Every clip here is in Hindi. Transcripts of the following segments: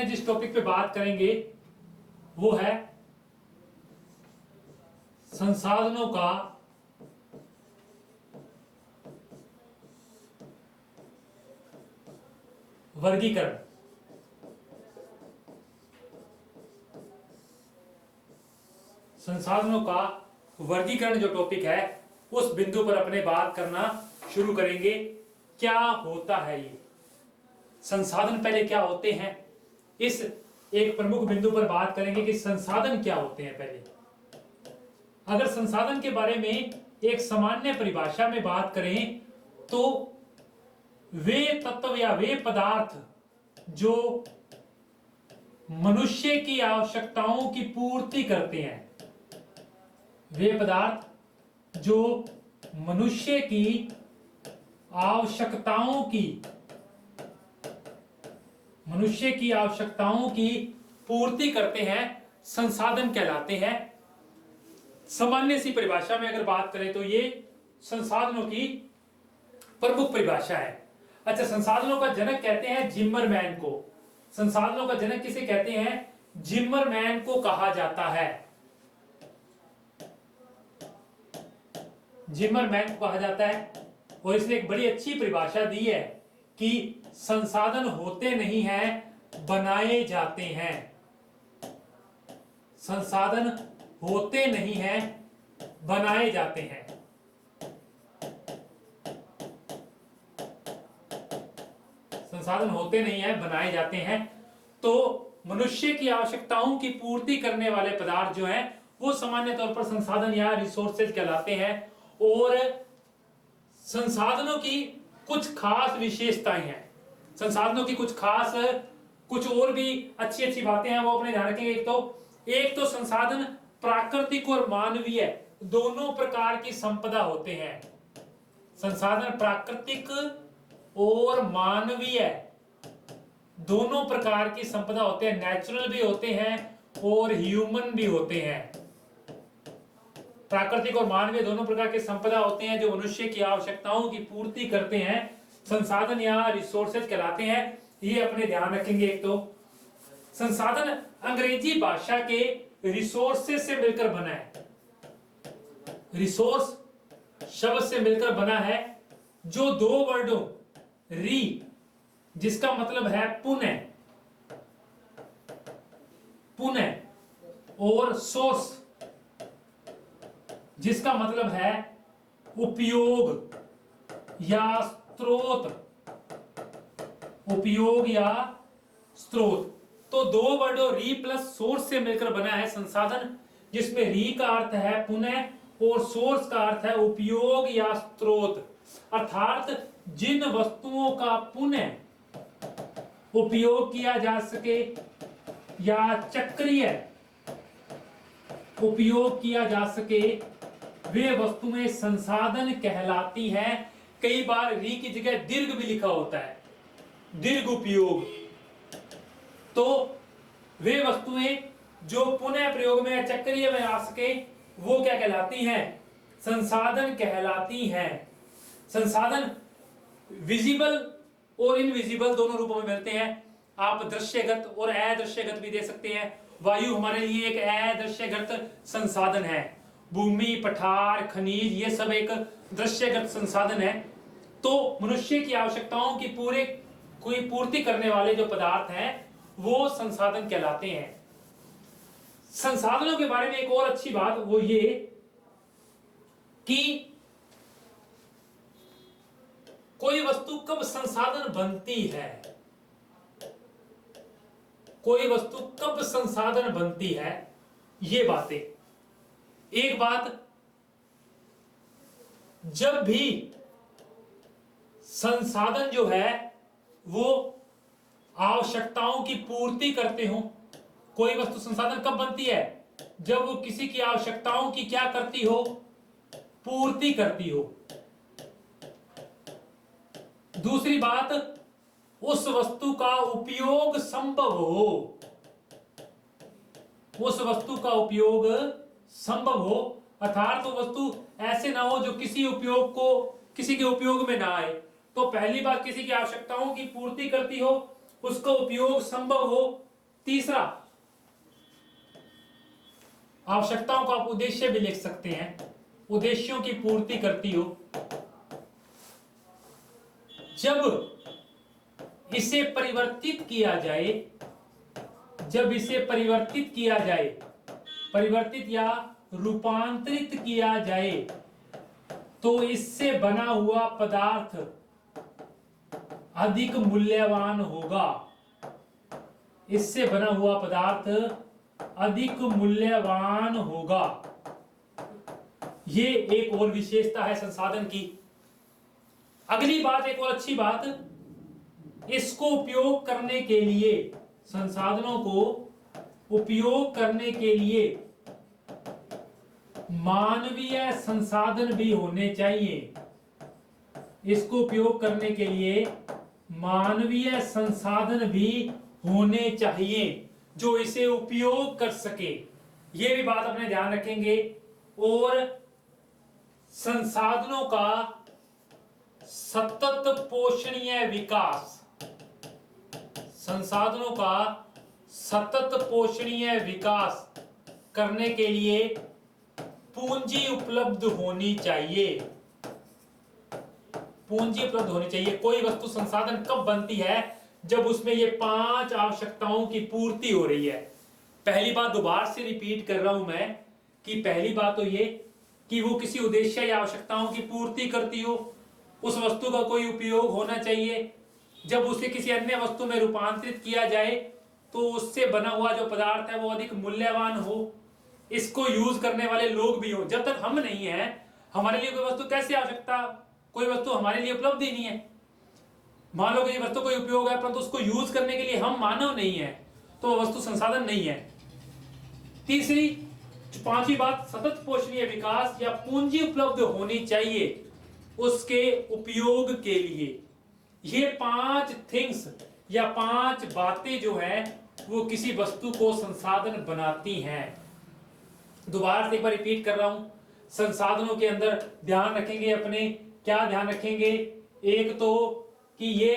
अपने जिस टॉपिक पे बात करेंगे वो है संसाधनों का वर्गीकरण। संसाधनों का वर्गीकरण जो टॉपिक है उस बिंदु पर अपने बात करना शुरू करेंगे। क्या होता है ये संसाधन, पहले क्या होते हैं, इस एक प्रमुख बिंदु पर बात करेंगे कि संसाधन क्या होते हैं। पहले अगर संसाधन के बारे में एक सामान्य परिभाषा में बात करें तो वे तत्व या वे पदार्थ जो मनुष्य की आवश्यकताओं की पूर्ति करते हैं, वे पदार्थ जो मनुष्य की आवश्यकताओं की पूर्ति करते हैं, संसाधन कहलाते हैं। सामान्य सी परिभाषा में अगर बात करें तो ये संसाधनों की प्रमुख परिभाषा है। अच्छा, संसाधनों का जनक कहते हैं जिम्मरमैन को। संसाधनों का जनक किसे कहते हैं? जिम्मरमैन को कहा जाता है। जिम्मरमैन को कहा जाता है और इसने एक बड़ी अच्छी परिभाषा दी है कि संसाधन होते नहीं हैं, बनाए जाते हैं। संसाधन होते नहीं हैं, बनाए जाते हैं। संसाधन होते नहीं हैं, बनाए जाते हैं। तो मनुष्य की आवश्यकताओं की पूर्ति करने वाले पदार्थ जो हैं वो सामान्य तौर पर संसाधन या रिसोर्सेज कहलाते हैं। और संसाधनों की कुछ खास विशेषताएं हैं। संसाधनों की कुछ खास, कुछ और भी अच्छी अच्छी बातें हैं, वो अपने ध्यान रखेंगे। एक तो संसाधन प्राकृतिक और मानवीय दोनों प्रकार की संपदा होते हैं। संसाधन प्राकृतिक और मानवीय दोनों प्रकार की संपदा होते हैं। नेचुरल भी होते हैं और ह्यूमन भी होते हैं। प्राकृतिक और मानवीय दोनों प्रकार के संपदा होते हैं जो मनुष्य की आवश्यकताओं की पूर्ति करते हैं, संसाधन या रिसोर्सेज कहलाते हैं। ये अपने ध्यान रखेंगे। एक तो संसाधन अंग्रेजी भाषा के रिसोर्सेज से मिलकर बना है। रिसोर्स शब्द से मिलकर बना है जो दो वर्डों री, जिसका मतलब है पुनः, और सोर्स जिसका मतलब है उपयोग या स्रोत, तो दो वर्डों री प्लस सोर्स से मिलकर बना है संसाधन, जिसमें री का अर्थ है पुनः और सोर्स का अर्थ है उपयोग या स्रोत। अर्थात जिन वस्तुओं का पुनः उपयोग किया जा सके या चक्रीय उपयोग किया जा सके, वे वस्तुएं संसाधन कहलाती हैं। कई बार री की जगह दीर्घ भी लिखा होता है, दीर्घ उपयोग। तो वे वस्तुएं जो पुनः प्रयोग में या चक्रीय में आ सके वो क्या कहलाती हैं? संसाधन कहलाती हैं। संसाधन विजिबल और इनविजिबल दोनों रूपों में मिलते हैं। आप दृश्यगत और अदृश्यगत भी दे सकते हैं। वायु हमारे लिए एक अदृश्यगत संसाधन है। भूमि, पठार, खनिज, ये सब एक दृश्यगत संसाधन है। तो मनुष्य की आवश्यकताओं की पूर्ति करने वाले जो पदार्थ हैं वो संसाधन कहलाते हैं। संसाधनों के बारे में एक और अच्छी बात वो ये कि कोई वस्तु कब संसाधन बनती है, कोई वस्तु कब संसाधन बनती है, ये बातें। एक बात, जब भी संसाधन जो है वो आवश्यकताओं की पूर्ति करते हो। कोई वस्तु संसाधन कब बनती है? जब वो किसी की आवश्यकताओं की क्या करती हो? पूर्ति करती हो। दूसरी बात, उस वस्तु का उपयोग संभव हो, उस वस्तु का उपयोग संभव हो। अर्थात वो वस्तु ऐसे ना हो जो किसी के उपयोग में ना आए। तो पहली बात, किसी की आवश्यकताओं की पूर्ति करती हो, उसका उपयोग संभव हो, तीसरा, आवश्यकताओं को आप उद्देश्य भी लिख सकते हैं, उद्देश्यों की पूर्ति करती हो। जब इसे परिवर्तित किया जाए, जब इसे परिवर्तित किया जाए, परिवर्तित या रूपांतरित किया जाए, तो इससे बना हुआ पदार्थ अधिक मूल्यवान होगा। इससे बना हुआ पदार्थ अधिक मूल्यवान होगा। ये एक और विशेषता है संसाधन की। अगली बात, एक और अच्छी बात, इसको उपयोग करने के लिए, संसाधनों को उपयोग करने के लिए मानवीय संसाधन भी होने चाहिए। इसको उपयोग करने के लिए मानवीय संसाधन भी होने चाहिए जो इसे उपयोग कर सके। ये भी बात अपने ध्यान रखेंगे। और संसाधनों का सतत पोषणीय विकास, संसाधनों का सतत पोषणीय विकास करने के लिए पूंजी उपलब्ध होनी चाहिए। पूंजी उपलब्ध होनी चाहिए। कोई वस्तु संसाधन कब बनती है? जब उसमें ये 5 आवश्यकताओं की पूर्ति हो रही है। पहली बात दोबारा से रिपीट कर रहा हूं मैं कि पहली बात तो ये कि वो किसी उद्देश्य या आवश्यकताओं की पूर्ति करती हो, उस वस्तु का कोई उपयोग होना चाहिए। जब उसे किसी अन्य वस्तु में रूपांतरित किया जाए तो उससे बना हुआ जो पदार्थ है वो अधिक मूल्यवान हो, इसको यूज करने वाले लोग भी हो। जब तक हम नहीं है, हमारे लिए कोई वस्तु कैसे आवश्यकता, कोई वस्तु हमारे लिए उपलब्ध ही नहीं है। मान लो कि ये वस्तु कोई उपयोग है परंतु उसको यूज करने के लिए हम मानव नहीं है, तो वस्तु संसाधन नहीं है। तीसरी, पांचवी बात, सतत पोषणीय विकास या पूंजी उपलब्ध होनी चाहिए उसके उपयोग के लिए। ये 5 थिंग्स या 5 बातें जो है वो किसी वस्तु को संसाधन बनाती हैं। दोबारा से एक बार रिपीट कर रहा हूं, संसाधनों के अंदर ध्यान रखेंगे अपने, क्या ध्यान रखेंगे? एक तो कि ये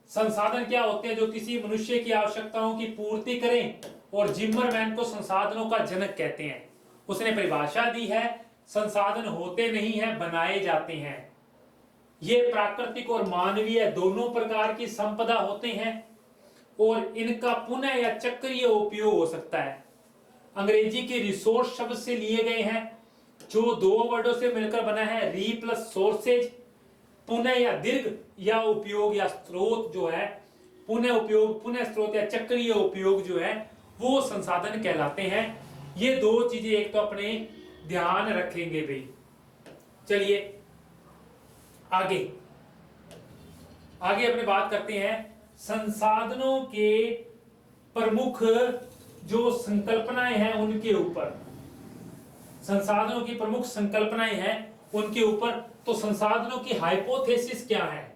संसाधन क्या होते हैं जो किसी मनुष्य की आवश्यकताओं की पूर्ति करें, और जिमरमैन को संसाधनों का जनक कहते हैं। उसने परिभाषा दी है, संसाधन होते नहीं है, बनाए जाते हैं। ये प्राकृतिक और मानवीय दोनों प्रकार की संपदा होते हैं और इनका पुनः या चक्रीय उपयोग हो सकता है। अंग्रेजी के रिसोर्स शब्द से लिए गए हैं जो 2 वर्डों से मिलकर बना है, री प्लस सोर्सेज। पुनः या दीर्घ या उपयोग या स्रोत जो है, पुनः उपयोग, पुनः स्रोत या चक्रीय उपयोग जो है वो संसाधन कहलाते हैं। ये 2 चीजें एक तो अपने ध्यान रखेंगे भाई। चलिए आगे अपने बात करते हैं संसाधनों के प्रमुख जो संकल्पनाएं हैं उनके ऊपर। संसाधनों की प्रमुख संकल्पनाएं हैं उनके ऊपर। तो संसाधनों की हाइपोथेसिस क्या है?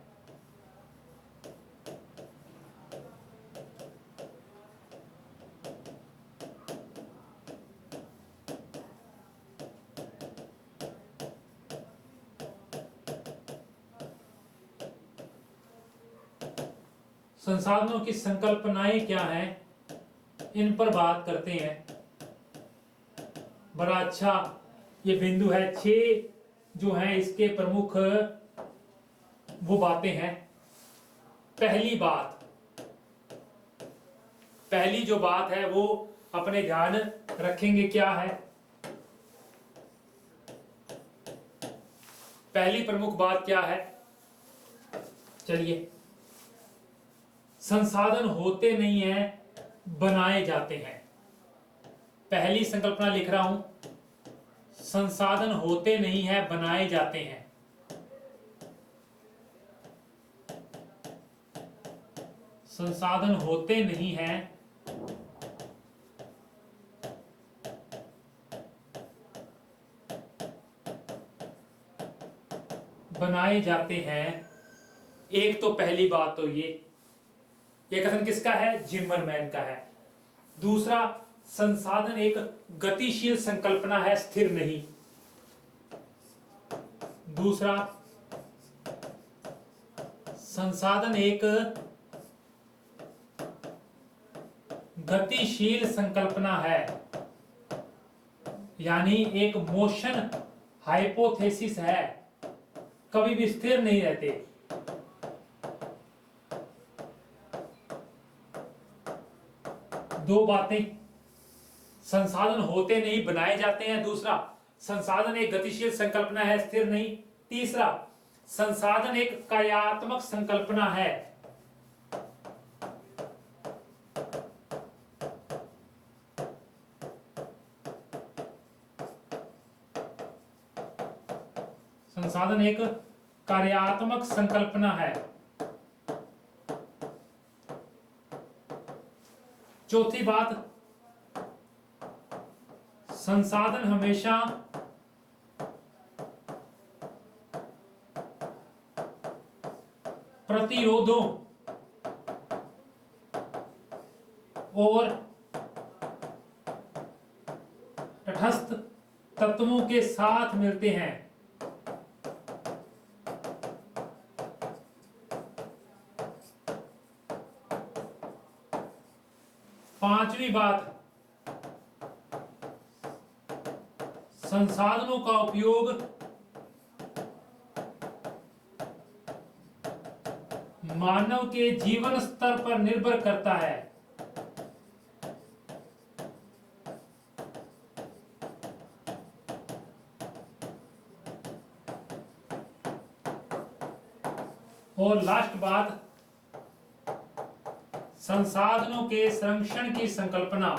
संसाधनों की संकल्पनाएं क्या हैं, इन पर बात करते हैं। बड़ा अच्छा ये बिंदु है। 6 जो है इसके प्रमुख वो बातें हैं। पहली बात, पहली जो बात है वो अपने ध्यान रखेंगे क्या है? पहली प्रमुख बात क्या है? चलिए, संसाधन होते नहीं है, बनाए जाते हैं। पहली संकल्पना लिख रहा हूं, संसाधन होते नहीं है, बनाए जाते हैं। संसाधन होते नहीं है, बनाए जाते हैं। एक तो पहली बात तो ये कथन किसका है? जिमरमैन का है। दूसरा, संसाधन एक गतिशील संकल्पना है, स्थिर नहीं। दूसरा, संसाधन एक गतिशील संकल्पना है, यानी एक मोशन हाइपोथेसिस है, कभी भी स्थिर नहीं रहते। दो बातें, संसाधन होते नहीं बनाए जाते हैं। दूसरा, संसाधन एक गतिशील संकल्पना है, स्थिर नहीं। तीसरा, संसाधन एक कार्यात्मक संकल्पना है। संसाधन एक कार्यात्मक संकल्पना है। चौथी बात, संसाधन हमेशा प्रतिरोधों और तटस्थ तत्वों के साथ मिलते हैं। पांचवी बात, संसाधनों का उपयोग मानव के जीवन स्तर पर निर्भर करता है। और लास्ट बात, संसाधनों के संरक्षण की संकल्पना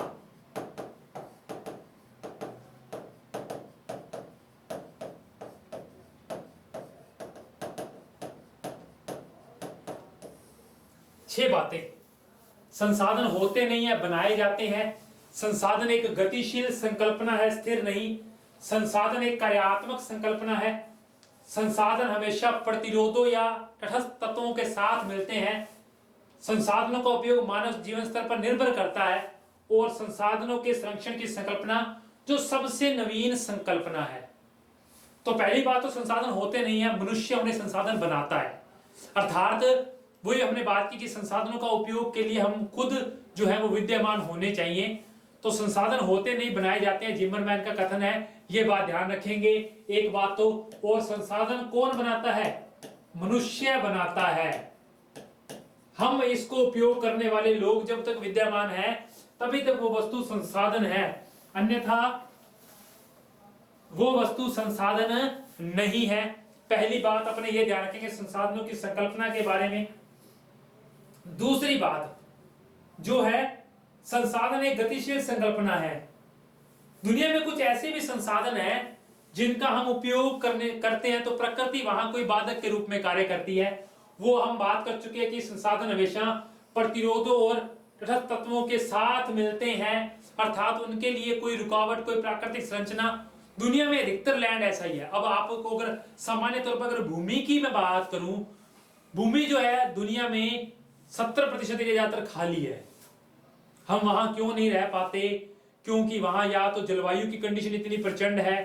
छह बातें, संसाधन होते नहीं है, बनाए जाते हैं। संसाधन एक गतिशील संकल्पना है, स्थिर नहीं। संसाधन एक कार्यात्मक संकल्पना है। संसाधन हमेशा प्रतिरोधों या तटस्थ तत्वों के साथ मिलते हैं। संसाधनों का उपयोग मानव जीवन स्तर पर निर्भर करता है। और संसाधनों के संरक्षण की संकल्पना जो सबसे नवीन संकल्पना है। तो पहली बात तो संसाधन होते नहीं है, मनुष्य उन्हें संसाधन बनाता है। अर्थात वही हमने बात की कि संसाधनों का उपयोग के लिए हम खुद जो है वो विद्यमान होने चाहिए। तो संसाधन होते नहीं, बनाए जाते हैं, जिमरमैन का कथन है। ये बात ध्यान रखेंगे। एक बात तो, और संसाधन कौन बनाता है? मनुष्य बनाता है। हम इसको उपयोग करने वाले लोग जब तक विद्यमान है तभी तक वो वस्तु संसाधन है, अन्यथा वो वस्तु संसाधन नहीं है। पहली बात अपने ये ध्यान रखेंगे संसाधनों की संकल्पना के बारे में। दूसरी बात जो है, संसाधन एक गतिशील संकल्पना है। दुनिया में कुछ ऐसे भी संसाधन हैं जिनका हम उपयोग करते हैं तो प्रकृति वहां कोई बाधक के रूप में कार्य करती है। वो हम बात कर चुके हैं कि संसाधन हमेशा प्रतिरोधों और तटस्थ तत्वों के साथ मिलते हैं, अर्थात उनके लिए कोई रुकावट, कोई प्राकृतिक संरचना दुनिया में अधिकतर लैंड ऐसा ही है। अब आपको अगर सामान्य तौर पर अगर भूमि की मैं बात करूं, भूमि जो है दुनिया में 70% ज्यादातर खाली है। हम वहां क्यों नहीं रह पाते? क्योंकि वहां या तो जलवायु की कंडीशन इतनी प्रचंड है,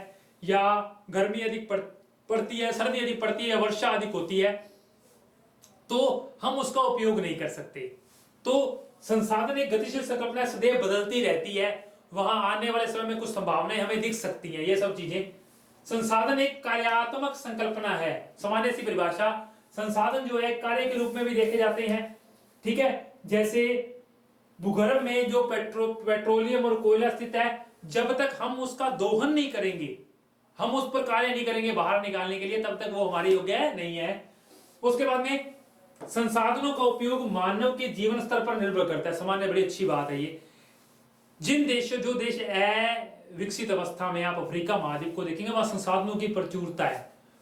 या गर्मी अधिक पड़ती है, सर्दी अधिक पड़ती है, वर्षा अधिक होती है, तो हम उसका उपयोग नहीं कर सकते। तो संसाधन एक गतिशील संकल्पना सदैव बदलती रहती है। वहां आने वाले समय में कुछ संभावनाएं हमें दिख सकती हैं। ये सब चीजें, संसाधन एक कार्यात्मक संकल्पना है। सामान्य सी परिभाषा, संसाधन जो है कार्य के रूप में भी देखे जाते हैं। ठीक है, जैसे भूगर्भ में जो पेट्रोलियम और कोयला स्थित है, जब तक हम उसका दोहन नहीं करेंगे, हम उस पर कार्य नहीं करेंगे बाहर निकालने के लिए, तब तक वो हमारे योग्य नहीं है। उसके बाद में संसाधनों का उपयोग मानव के जीवन स्तर पर निर्भर करता है। सामान्य बड़ी अच्छी बात है ये। जिन देशों, जो देश विकसित अवस्था में, आप अफ्रीका महाद्वीप को देखेंगे, वहां संसाधनों की प्रचुरता है,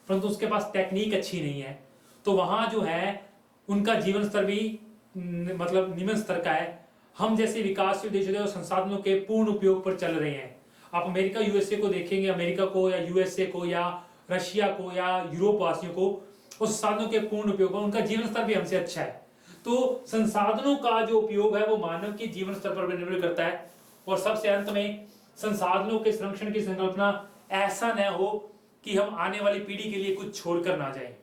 परंतु उसके पास टेक्निक अच्छी नहीं है, तो वहां जो है उनका जीवन स्तर भी मतलब निम्न स्तर का है। हम जैसे विकासशील देश जो संसाधनों के पूर्ण उपयोग पर चल रहे हैं। आप अमेरिका यूएसए को देखेंगे, अमेरिका को या यूएसए को या रशिया को या यूरोप वासियों को, उस संसाधनों के पूर्ण उपयोग पर उनका जीवन स्तर भी हमसे अच्छा है। तो संसाधनों का जो उपयोग है वो मानव के जीवन स्तर पर निर्भर करता है। और सबसे अंत में, संसाधनों के संरक्षण की संकल्पना ऐसा न हो कि हम आने वाली पीढ़ी के लिए कुछ छोड़कर ना जाएं।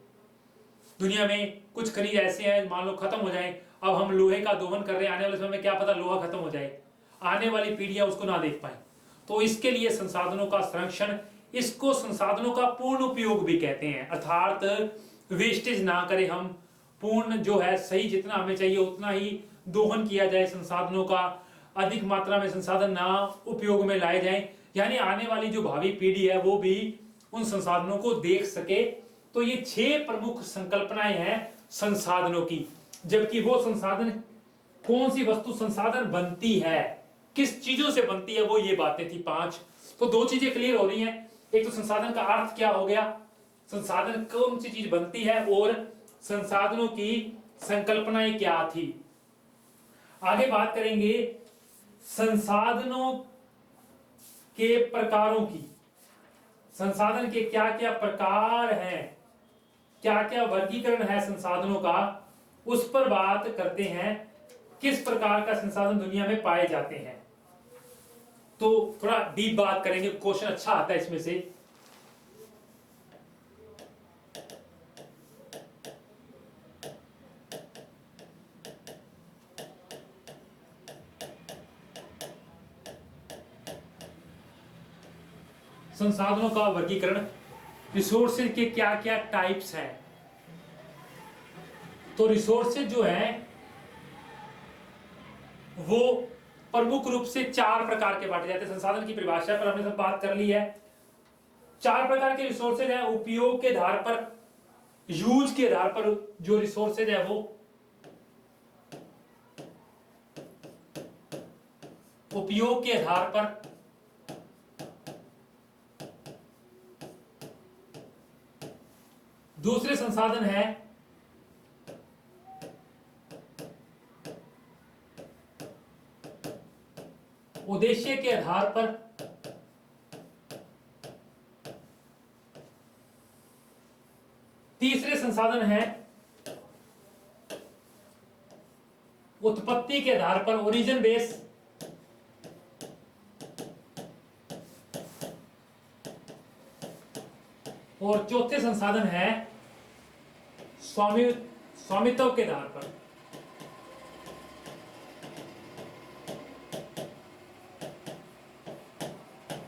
दुनिया में कुछ खनिज ऐसे हैं मान लो खत्म हो जाएं, अब हम लोहे का दोहन कर रहे हैं, आने वाले समय में क्या पता लोहा खत्म हो जाए, आने वाली पीढ़ियां उसको ना देख पाए। तो इसके लिए संसाधनों का संरक्षण, इसको संसाधनों का पूर्ण उपयोग भी कहते हैं, अर्थात वेस्टेज ना करें हम, पूर्ण जो है सही जितना हमें चाहिए उतना ही दोहन किया जाए, संसाधनों का अधिक मात्रा में संसाधन ना उपयोग में लाए जाएं, यानी आने वाली जो भावी पीढ़ी है वो भी उन संसाधनों को देख सके। तो ये 6 प्रमुख संकल्पनाएं हैं संसाधनों की। जबकि वो संसाधन, कौन सी वस्तु संसाधन बनती है, किस चीजों से बनती है, वो ये बातें थी 5। तो 2 चीजें क्लियर हो रही हैं। एक तो संसाधन का अर्थ क्या हो गया, संसाधन कौन सी चीज बनती है, और संसाधनों की संकल्पनाएं क्या थी। आगे बात करेंगे संसाधनों के प्रकारों की। संसाधन के क्या क्या प्रकार हैं, क्या क्या वर्गीकरण है संसाधनों का, उस पर बात करते हैं। किस प्रकार का संसाधन दुनिया में पाए जाते हैं, तो थोड़ा डीप बात करेंगे, क्वेश्चन अच्छा आता है इसमें से। संसाधनों का वर्गीकरण, रिसोर्सेज के क्या क्या टाइप्स हैं। तो रिसोर्सेज जो है वो प्रमुख रूप से 4 प्रकार के बांटे जाते हैं। संसाधन की परिभाषा पर हमने सब बात कर ली है। 4 प्रकार के रिसोर्सेज हैं। उपयोग के आधार पर, यूज के आधार पर जो रिसोर्सेज है वो उपयोग के आधार पर, दूसरे संसाधन है उद्देश्य के आधार पर, तीसरे संसाधन है उत्पत्ति के आधार पर, ओरिजिन बेस, और चौथे संसाधन है स्वामित्व के आधार पर।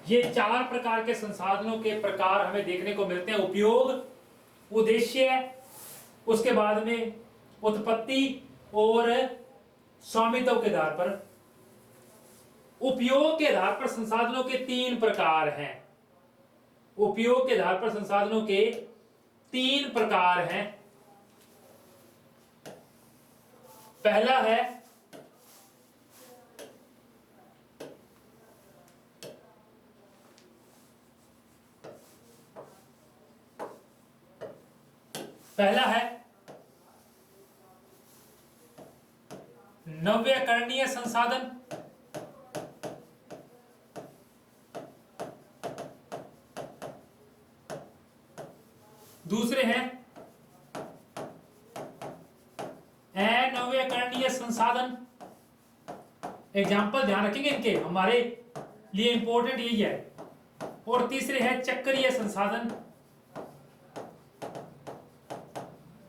ये 4 प्रकार के संसाधनों के प्रकार हमें देखने को मिलते हैं। उपयोग, उद्देश्य, उसके बाद में उत्पत्ति और स्वामित्व के आधार पर। उपयोग के आधार पर संसाधनों के 3 प्रकार हैं। उपयोग के आधार पर संसाधनों के 3 प्रकार हैं। पहला है नव्यकरणीय संसाधन, दूसरे हैं अनव्यकरणीय संसाधन। एग्जाम्पल ध्यान रखेंगे इनके, हमारे लिए इंपॉर्टेंट यही है। और तीसरे हैं चक्रीय संसाधन।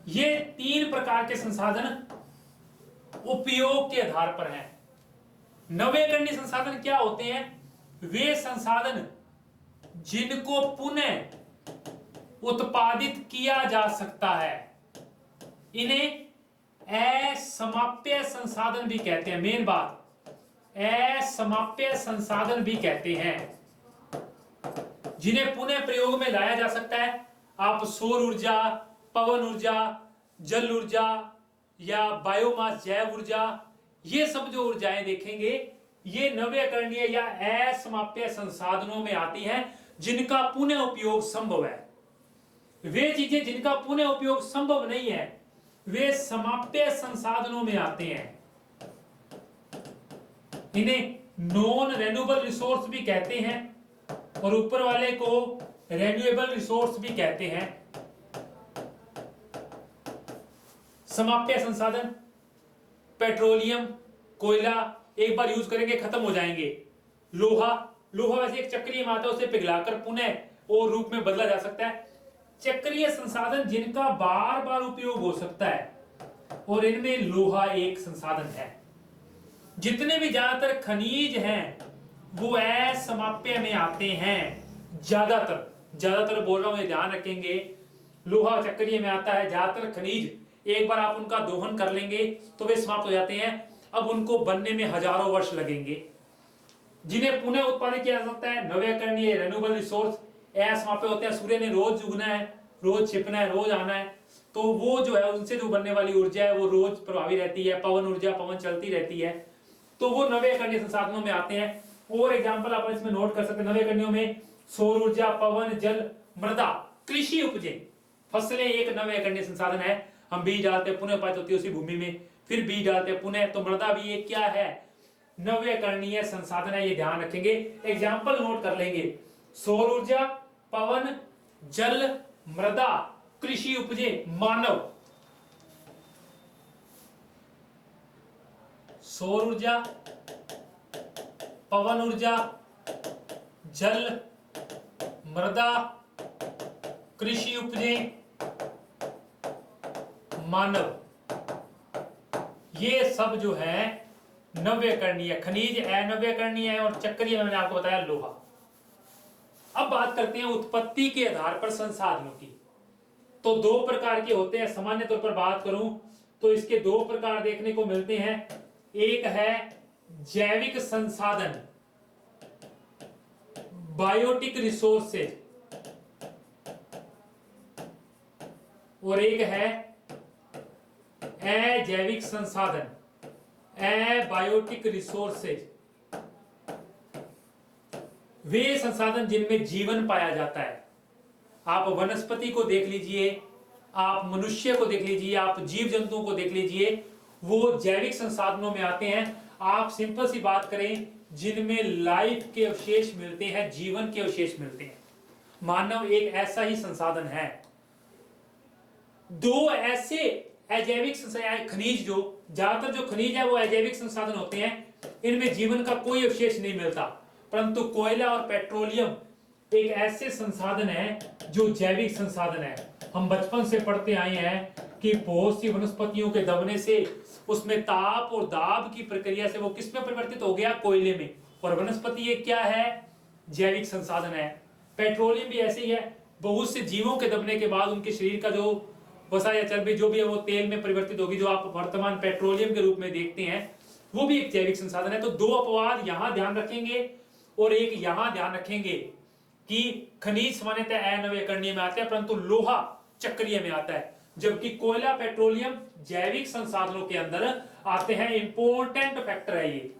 ये 3 प्रकार के संसाधन उपयोग के आधार पर हैं। नव्यकरणीय संसाधन क्या होते हैं? वे संसाधन जिनको पुनः उत्पादित किया जा सकता है, इन्हें असमाप्य संसाधन भी कहते हैं। मेन बात, असमाप्य संसाधन भी कहते हैं, जिन्हें पुनः प्रयोग में लाया जा सकता है। आप सौर ऊर्जा, पवन ऊर्जा, जल ऊर्जा या बायोमास जैव ऊर्जा, ये सब जो ऊर्जाएं देखेंगे ये नव्यकरणीय या असमाप्य संसाधनों में आती हैं, जिनका पुनः उपयोग संभव है। वे चीजें जिनका पुनः उपयोग संभव नहीं है वे समाप्य संसाधनों में आते हैं। इन्हें नॉन रेन्यूएबल रिसोर्स भी कहते हैं और ऊपर वाले को रेन्यूएबल रिसोर्स भी कहते हैं। समाप्य संसाधन, पेट्रोलियम, कोयला एक बार यूज करेंगे खत्म हो जाएंगे। लोहा वैसे एक चक्रीय मात्रा, उसे पिघलाकर पुनः और रूप में बदला जा सकता है। चक्रीय संसाधन जिनका बार बार उपयोग हो सकता है, और इनमें लोहा एक संसाधन है। जितने भी ज्यादातर खनिज हैं वो असमाप्य में आते हैं। ज्यादातर ज्यादातर बोल रहा हूं, ये ध्यान रखेंगे। लोहा चक्रीय में आता है। ज्यादातर खनिज एक बार आप उनका दोहन कर लेंगे तो वे समाप्त हो जाते हैं। अब उनको बनने में हजारों वर्ष लगेंगे। जिन्हें पुनः उत्पादित किया जा सकता है, नवीकरणीय रिन्यूएबल रिसोर्स असमाप्य होते हैं। सूर्य ने रोज उगना है, रोज छिपना है, रोज आना है, तो वो जो है उनसे जो बनने वाली ऊर्जा है वो रोज प्रभावी रहती है। पवन ऊर्जा, पवन चलती रहती है, तो वो नवीकरणीय संसाधनों में आते हैं। और एग्जांपल आप इसमें नोट कर सकते हैं नवीकरणीयों में सौर ऊर्जा, पवन, जल, मृदा, कृषि उपजें। फसलें एक नवीकरणीय संसाधन है। हम बीज डालते हैं, पुनः उत्पादित होती है उसी भूमि में, फिर बीज डालते हैं पुनः, तो मृदा भी एक क्या है, नवीकरणीय संसाधन है। ये ध्यान रखेंगे, एग्जाम्पल नोट कर लेंगे। सौर ऊर्जा, पवन, जल, मृदा, कृषि उपजे, मानव। सौर ऊर्जा, पवन ऊर्जा, जल, मृदा, कृषि उपजे, मानव, ये सब जो है नवीकरणीय। खनिज अनवीकरणीय है और चक्रीय मैंने आपको बताया लोहा। अब बात करते हैं उत्पत्ति के आधार पर संसाधनों की। तो दो प्रकार के होते हैं। सामान्य तौर पर बात करूं तो इसके दो प्रकार देखने को मिलते हैं। एक है जैविक संसाधन, बायोटिक रिसोर्सेज, और एक है अजैविक संसाधन, अबायोटिक रिसोर्सेज। वे संसाधन जिनमें जीवन पाया जाता है। आप वनस्पति को देख लीजिए, आप मनुष्य को देख लीजिए, आप जीव जंतुओं को देख लीजिए, वो जैविक संसाधनों में आते हैं। आप सिंपल सी बात करें, जिनमें लाइफ के अवशेष मिलते हैं, जीवन के अवशेष मिलते हैं। मानव एक ऐसा ही संसाधन है। दो ऐसे अजैविक खनिज, जो ज्यादातर जो खनिज है वो अजैविक संसाधन होते हैं, इनमें जीवन का कोई अवशेष नहीं मिलता। परंतु कोयला और पेट्रोलियम एक ऐसे संसाधन है जो जैविक संसाधन है। हम बचपन से पढ़ते आए हैं कि बहुत सी वनस्पतियों के दबने से उसमें ताप और दाब की प्रक्रिया से वो किस में परिवर्तित हो गया, कोयले में। और वनस्पति ये क्या है, जैविक संसाधन है। पेट्रोलियम भी ऐसे ही है। बहुत से जीवों के दबने के बाद उनके शरीर का जो वसा या चर्बी जो भी है वो तेल में परिवर्तित होगी, जो आप वर्तमान पेट्रोलियम के रूप में देखते हैं, वो भी एक जैविक संसाधन है। तो दो अपवाद यहां ध्यान रखेंगे और एक यहां ध्यान रखेंगे कि खनिज सामान्यतः अनवीकरणीय में आते हैं, परंतु लोहा चक्रीय में आता है, जबकि कोयला, पेट्रोलियम जैविक संसाधनों के अंदर आते हैं। इंपॉर्टेंट फैक्टर है ये।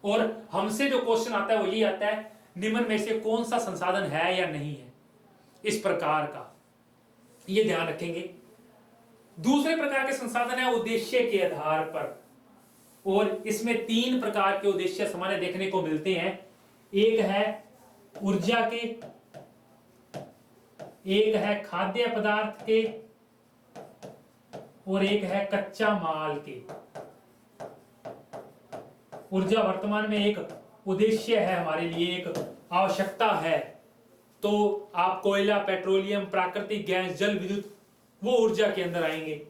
और हमसे जो क्वेश्चन आता है वो यही आता है, निम्न में से कौन सा संसाधन है या नहीं है, इस प्रकार का, ये ध्यान रखेंगे। दूसरे प्रकार के संसाधन है उद्देश्य के आधार पर, और इसमें तीन प्रकार के उद्देश्य सामान्य देखने को मिलते हैं। एक है ऊर्जा के, एक है खाद्य पदार्थ के, और एक है कच्चा माल के। ऊर्जा वर्तमान में एक उद्देश्य है, हमारे लिए एक आवश्यकता है। तो आप कोयला, पेट्रोलियम, प्राकृतिक गैस, जल विद्युत, वो ऊर्जा के अंदर आएंगे।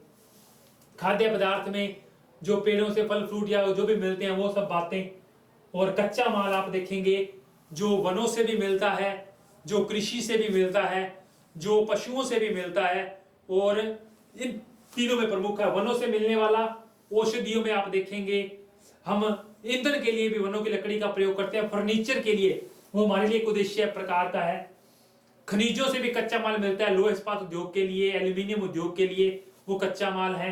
खाद्य पदार्थ में जो पेड़ों से फल फ्रूट या जो भी मिलते हैं वो सब बातें। और कच्चा माल आप देखेंगे जो वनों से भी मिलता है, जो कृषि से भी मिलता है, जो पशुओं से भी मिलता है। और इन तीनों में प्रमुख है वनों से मिलने वाला। औषधियों में आप देखेंगे हम ईंधन के लिए भी वनों की लकड़ी का प्रयोग करते हैं। फर्नीचर के लिए वो हमारे लिए एक उद्देश्य प्रकार का है। खनिजों से भी कच्चा माल मिलता है, लोह इस्पात उद्योग के लिए, एल्यूमिनियम उद्योग के लिए वो कच्चा माल है।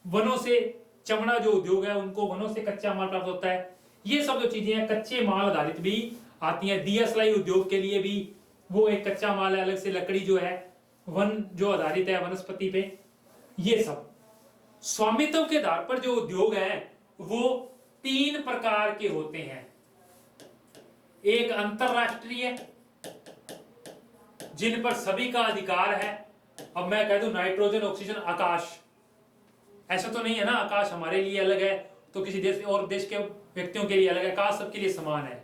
वनों से चमड़ा जो उद्योग है उनको वनों से कच्चा माल प्राप्त होता है। ये सब जो चीजें हैं कच्चे माल आधारित भी आती हैं। दिया सलाई उद्योग के लिए भी वो एक कच्चा माल है, अलग से लकड़ी जो है वन जो आधारित है वनस्पति पे। ये सब स्वामित्व के आधार पर जो उद्योग है वो तीन प्रकार के होते हैं। एक अंतरराष्ट्रीय, जिन पर सभी का अधिकार है। अब मैं कह दूं नाइट्रोजन, ऑक्सीजन, आकाश, ऐसा तो नहीं है ना, आकाश हमारे लिए अलग है तो किसी देश और देश के व्यक्तियों के लिए अलग है। आकाश सबके लिए समान है।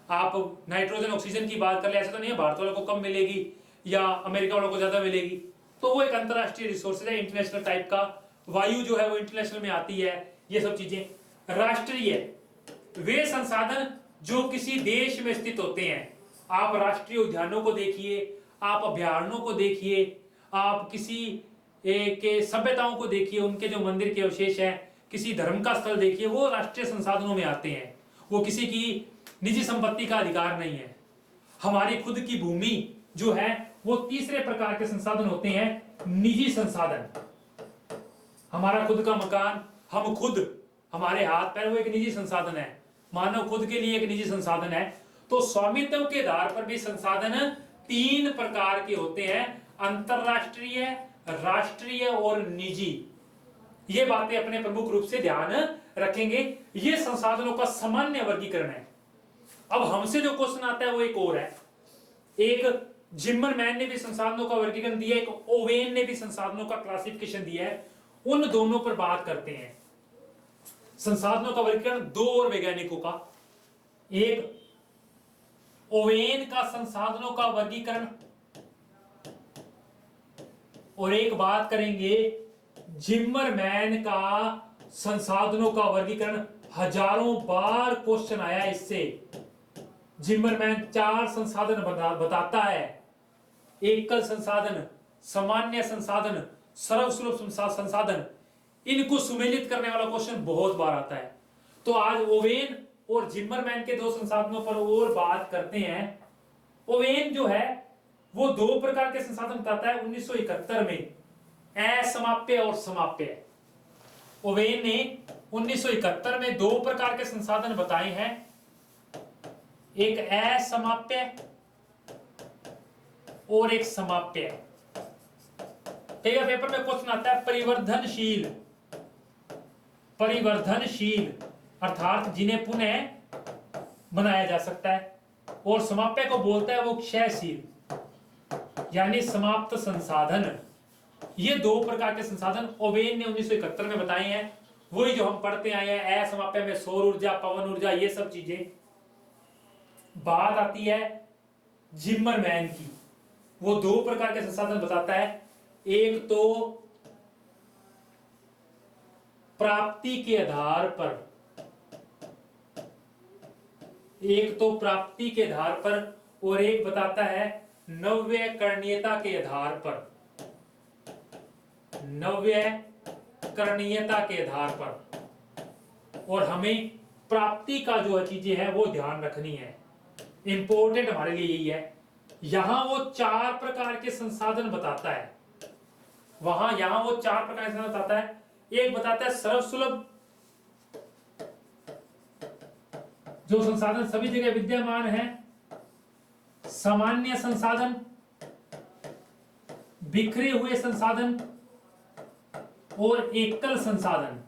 आप नाइट्रोजन, ऑक्सीजन की बात कर ले, ऐसा तो नहीं है भारत वालों को कम मिलेगी या अमेरिका वालों को ज्यादा मिलेगी। तो वो एक अंतरराष्ट्रीय रिसोर्सेज है, इंटरनेशनल टाइप का। वायु जो है वो इंटरनेशनल में आती है, ये सब चीजें। राष्ट्रीय वे संसाधन जो किसी देश में स्थित होते हैं। आप राष्ट्रीय उद्यानों को देखिए, आप अभयारण्यों को देखिए, आप किसी के सभ्यताओं को देखिए, उनके जो मंदिर के अवशेष हैं, किसी धर्म का स्थल देखिए, वो राष्ट्रीय संसाधनों में आते हैं। वो किसी की निजी संपत्ति का अधिकार नहीं है। हमारी खुद की भूमि जो है वो तीसरे प्रकार के संसाधन होते हैं, निजी संसाधन। हमारा खुद का मकान, हम खुद, हमारे हाथ पैर, वो एक निजी संसाधन है। मानव खुद के लिए एक निजी संसाधन है। तो स्वामित्व के आधार पर भी संसाधन तीन प्रकार के होते हैं, अंतरराष्ट्रीय, राष्ट्रीय और निजी। ये बातें अपने प्रमुख रूप से ध्यान रखेंगे। ये संसाधनों का सामान्य वर्गीकरण है। अब हमसे जो क्वेश्चन आता है वो एक और है। एक जिम्मरमैन ने भी संसाधनों का वर्गीकरण दिया, एक ओवेन ने भी संसाधनों का क्लासिफिकेशन दिया है। उन दोनों पर बात करते हैं। संसाधनों का वर्गीकरण दो और वैज्ञानिकों का, एक ओवेन का संसाधनों का वर्गीकरण और एक बात करेंगे जिम्मरमैन का संसाधनों का वर्गीकरण। हजारों बार क्वेश्चन आया इससे। जिम्मरमैन 4 संसाधन बताता है, एकल संसाधन, सामान्य संसाधन, सर्वसुलभ संसाधन। इनको सुमेलित करने वाला क्वेश्चन बहुत बार आता है। तो आज ओवेन और जिम्मरमैन के दो संसाधनों पर और बात करते हैं। ओवेन जो है वो दो प्रकार के संसाधन बताता है 1971 में, असमाप्य और समाप्य। ओवेन ने 1971 में दो प्रकार के संसाधन बताए हैं, एक असमाप्य और एक समाप्य। कई बार पेपर में क्वेश्चन आता है परिवर्धनशील, परिवर्धनशील अर्थात जिन्हें पुनः बनाया जा सकता है, और समाप्य को बोलता है वो क्षयशील यानी समाप्त संसाधन। ये दो प्रकार के संसाधन ओवेन ने 1971 में बताए हैं। वही जो हम पढ़ते आए हैं, असमाप्य में सौर ऊर्जा, पवन ऊर्जा, ये सब चीजें। बात आती है जिम्मरमैन की, वो दो प्रकार के संसाधन बताता है। एक तो प्राप्ति के आधार पर, एक तो प्राप्ति के आधार पर, और एक बताता है नव्यकरणीयता के आधार पर, नव्यकरणीयता के आधार पर। और हमें प्राप्ति का जो चीजें है वो ध्यान रखनी है, इंपॉर्टेंट हमारे लिए यही है। यहां वो 4 प्रकार के संसाधन बताता है, यहां वो 4 प्रकार के संसाधन बताता है। एक बताता है सर्वसुलभ, जो संसाधन सभी जगह विद्यमान है, सामान्य संसाधन, बिखरे हुए संसाधन और एकल संसाधन।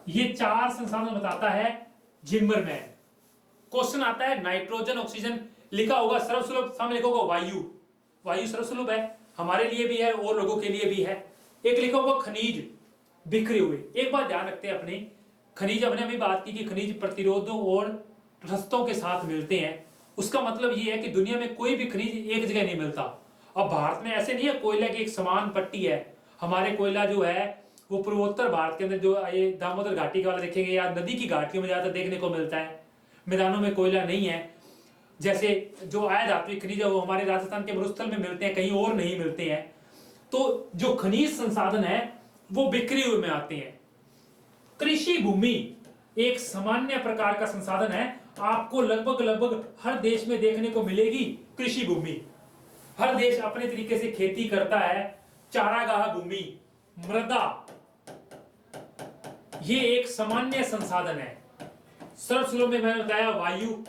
ये 4 संसाधन बताता है जिम्मरमैन। क्वेश्चन आता है नाइट्रोजन, ऑक्सीजन, लिखा होगा सर्वसुलभ, सामने लिखा होगा वायु, वायु सर्वसुलभ है, हमारे लिए भी है और लोगों के लिए भी है। एक लिखा होगा खनिज, बिखरे हुए। एक बात ध्यान रखते हैं अपने, खनिज हमने अभी बात की कि खनिज प्रतिरोधों और रस्तों के साथ मिलते हैं। उसका मतलब ये है कि दुनिया में कोई भी खनिज एक जगह नहीं मिलता। अब भारत में ऐसे नहीं है, कोयला की एक समान पट्टी है। हमारे कोयला जो है वो पूर्वोत्तर भारत के अंदर, जो ये दामोदर घाटी का वाला देखेंगे या नदी की घाटियों में ज्यादा देखने को मिलता है, मैदानों में कोयला नहीं है। जैसे जो अधात्विक खनिज है वो हमारे राजस्थान के मरुस्थल में मिलते हैं, कहीं और नहीं मिलते हैं। तो जो खनिज संसाधन है वो बिखरे हुए में आते हैं। कृषि भूमि एक सामान्य प्रकार का संसाधन है, आपको लगभग हर देश में देखने को मिलेगी कृषि भूमि। हर देश अपने तरीके से खेती करता है। चारागाह भूमि, मृदा, ये एक सामान्य संसाधन है। सर्वसुलभ में मैंने बताया वायु,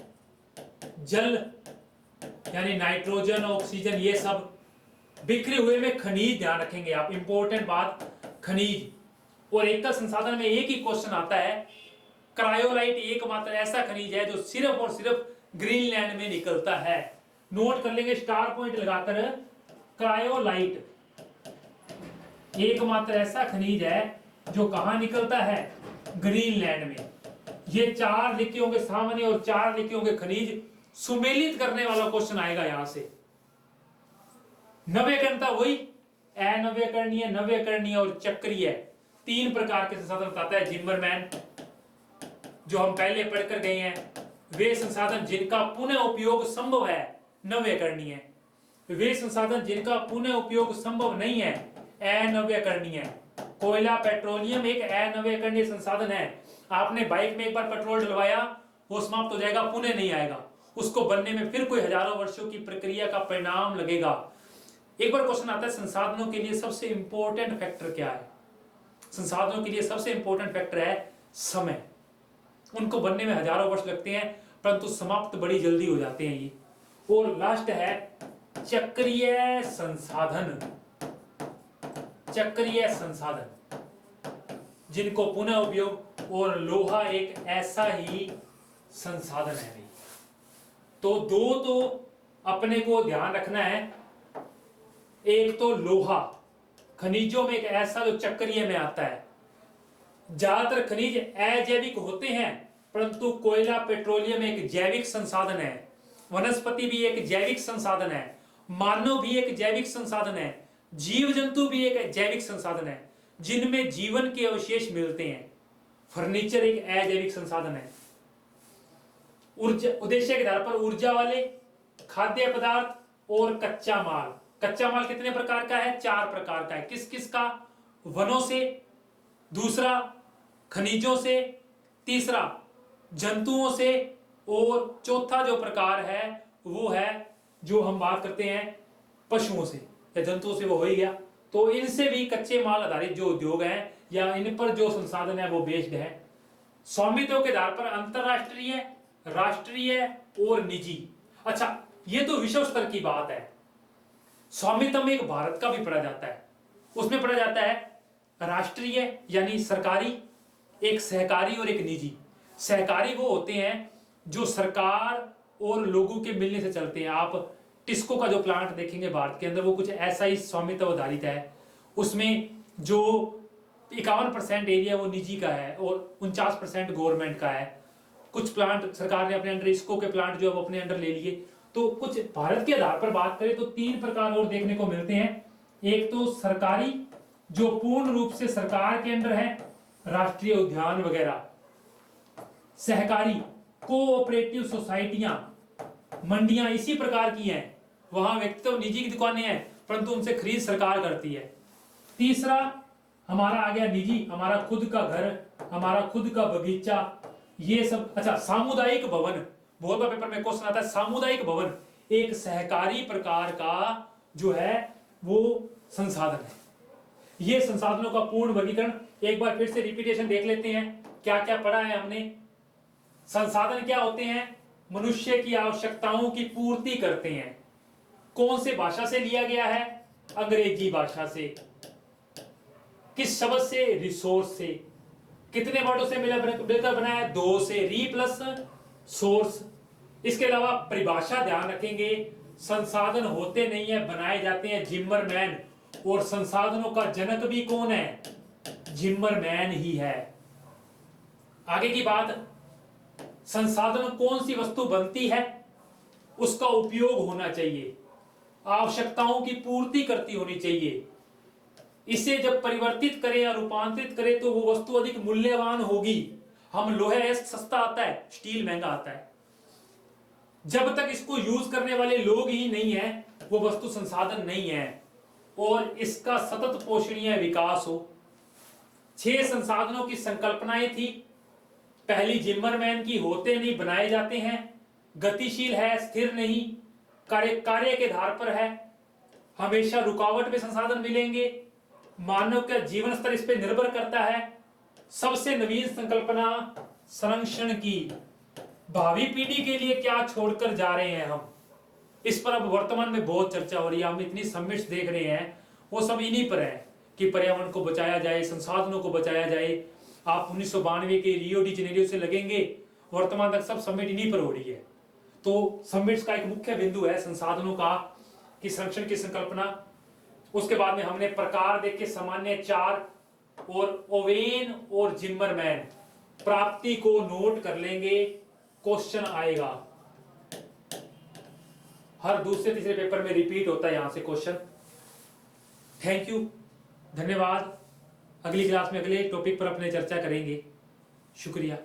जल यानी नाइट्रोजन, ऑक्सीजन, ये सब। बिखरे हुए में खनिज, ध्यान रखेंगे आप, इंपॉर्टेंट बात, खनिज। और एकल संसाधन में एक ही क्वेश्चन आता है, क्रायोलाइट एकमात्र ऐसा खनिज है जो सिर्फ और सिर्फ ग्रीनलैंड में निकलता है। नोट कर लेंगे स्टार पॉइंट लगाकर, क्रायोलाइट एकमात्र ऐसा खनिज है जो कहां निकलता है, ग्रीनलैंड में। ये 4 लिखे होंगे सामान्य और 4 लिखे होंगे खनिज। सुमेलित करने वाला क्वेश्चन आएगा यहां से। नव्यकरणता वही, अनव्यकरणीय, नव्यकरणीय और चक्रीय, 3 प्रकार के संसाधन बताता है जिम्मरमैन। जो हम पहले पढ़कर गए हैं, वे संसाधन जिनका पुनः उपयोग संभव है नव्यकरणीय, वे संसाधन जिनका पुनः उपयोग संभव नहीं है अनव्यकरणीय। कोयला पेट्रोलियम एक अनव्यकरणीय संसाधन है। आपने बाइक में एक बार पेट्रोल डलवाया, वो समाप्त हो जाएगा, पुनः नहीं आएगा, उसको बनने में फिर कोई हजारों वर्षों की प्रक्रिया का परिणाम लगेगा। एक बार क्वेश्चन आता है, संसाधनों के लिए सबसे इंपॉर्टेंट फैक्टर क्या है? संसाधनों के लिए सबसे इंपॉर्टेंट फैक्टर है समय। उनको बनने में हजारों वर्ष लगते हैं, परंतु समाप्त बड़ी जल्दी हो जाते हैं ये। और लास्ट है चक्रीय संसाधन। चक्रीय संसाधन जिनको पुनः उपयोग, और लोहा एक ऐसा ही संसाधन है। तो दो तो अपने को ध्यान रखना है। एक तो लोहा खनिजों में एक ऐसा जो चक्रीय में आता है। ज्यादातर खनिज अजैविक होते हैं, परंतु कोयला पेट्रोलियम एक जैविक संसाधन है। वनस्पति भी एक जैविक संसाधन है, मानव भी एक जैविक संसाधन है, जीव जंतु भी एक जैविक संसाधन है जिनमें जीवन के अवशेष मिलते हैं। फर्नीचर एक अजैविक संसाधन है। ऊर्जा उद्देश्य के आधार पर ऊर्जा वाले, खाद्य पदार्थ और कच्चा माल। कच्चा माल कितने प्रकार का है? 4 प्रकार का है। किस किस का? वनों से, दूसरा खनिजों से, तीसरा जंतुओं से, और चौथा जो प्रकार है वो है जो हम बात करते हैं पशुओं से या जंतुओं से, वो हो ही गया। तो इनसे भी कच्चे माल आधारित जो उद्योग हैं या इन पर जो संसाधन है वो बेस्ड है। स्वामित्व के आधार पर अंतरराष्ट्रीय, राष्ट्रीय और निजी। अच्छा, ये तो विश्व स्तर की बात है। स्वामित्व में एक भारत का भी पढ़ा जाता है। उसमें पढ़ा जाता है राष्ट्रीय यानी सरकारी, एक सहकारी और एक निजी। सहकारी वो होते हैं जो सरकार और लोगों के मिलने से चलते हैं। आप टिस्को का जो प्लांट देखेंगे भारत के अंदर, वो कुछ ऐसा ही स्वामित्व आधारित है। उसमें जो 51% एरिया वो निजी का है और 49% गवर्नमेंट का है। कुछ प्लांट सरकार ने अपने अंडर, इसको के प्लांट जो अब अपने अंडर ले लिए। तो कुछ भारत के आधार पर बात करें तो 3 प्रकार और देखने को मिलते हैं। एक तो सरकारी जो पूर्ण रूप से सरकार के अंडर है, राष्ट्रीय उद्यान वगैरह। सहकारी कोऑपरेटिव सोसाइटियां, मंडियां इसी प्रकार की हैं। वहां व्यक्ति तो निजी की दुकानें हैं, परंतु उनसे खरीद सरकार करती है। तीसरा हमारा आ गया निजी, हमारा खुद का घर, हमारा खुद का बगीचा, ये सब। अच्छा, सामुदायिक भवन, बहुत बार पेपर में क्वेश्चन आता है। सामुदायिक भवन एक सहकारी प्रकार का जो है वो संसाधन है। ये संसाधनों का पूर्ण वर्गीकरण एक बार फिर से रिपीटेशन देख लेते हैं। क्या क्या पढ़ा है हमने? संसाधन क्या होते हैं? मनुष्य की आवश्यकताओं की पूर्ति करते हैं। कौन से भाषा से लिया गया है? अंग्रेजी भाषा से। किस शब्द से? रिसोर्स से। कितने वर्डों से मिलकर बना है? 2 से, री प्लस सोर्स। इसके अलावा परिभाषा ध्यान रखेंगे, संसाधन होते नहीं है, बनाए जाते हैं। जिम्मरमैन, और संसाधनों का जनक भी कौन है? जिम्मरमैन ही है। आगे की बात, संसाधन कौन सी वस्तु बनती है, उसका उपयोग होना चाहिए, आवश्यकताओं की पूर्ति करती होनी चाहिए। इसे जब परिवर्तित करें या रूपांतरित करें तो वो वस्तु अधिक मूल्यवान होगी। हम लोहे सस्ता आता है, स्टील महंगा आता है। जब तक इसको यूज करने वाले लोग ही नहीं है, वो वस्तु संसाधन नहीं है। और इसका सतत पोषणीय विकास हो। 6 संसाधनों की संकल्पनाएं थी। पहली जिम्मरमैन की, होते नहीं बनाए जाते हैं, गतिशील है, स्थिर नहीं, कार्य के आधार पर है, हमेशा रुकावट में संसाधन मिलेंगे, मानव का जीवन स्तर इस पर निर्भर करता है। सबसे नवीन संकल्पना संरक्षण की, भावी पीढ़ी के लिए क्या छोड़कर जा रहे हैं हम, इस पर अब वर्तमान में बहुत चर्चा हो रही है। हम इतनी समिट्स देख रहे हैं, वो सब इन्हीं पर है कि पर्यावरण को बचाया जाए, संसाधनों को बचाया जाए। आप 1992 के रियो डी जेनेरियो से लगेंगे, वर्तमान तक सब समिट इन्हीं पर हो रही है। तो समिट्स का एक मुख्य बिंदु है संसाधनों का, कि संरक्षण की संकल्पना। उसके बाद में हमने प्रकार देखे, सामान्य 4, और ओवेन और जिम्मरमैन। प्राप्ति को नोट कर लेंगे, क्वेश्चन आएगा। हर दूसरे तीसरे पेपर में रिपीट होता है यहां से क्वेश्चन। थैंक यू, धन्यवाद। अगली क्लास में अगले टॉपिक पर अपने चर्चा करेंगे। शुक्रिया।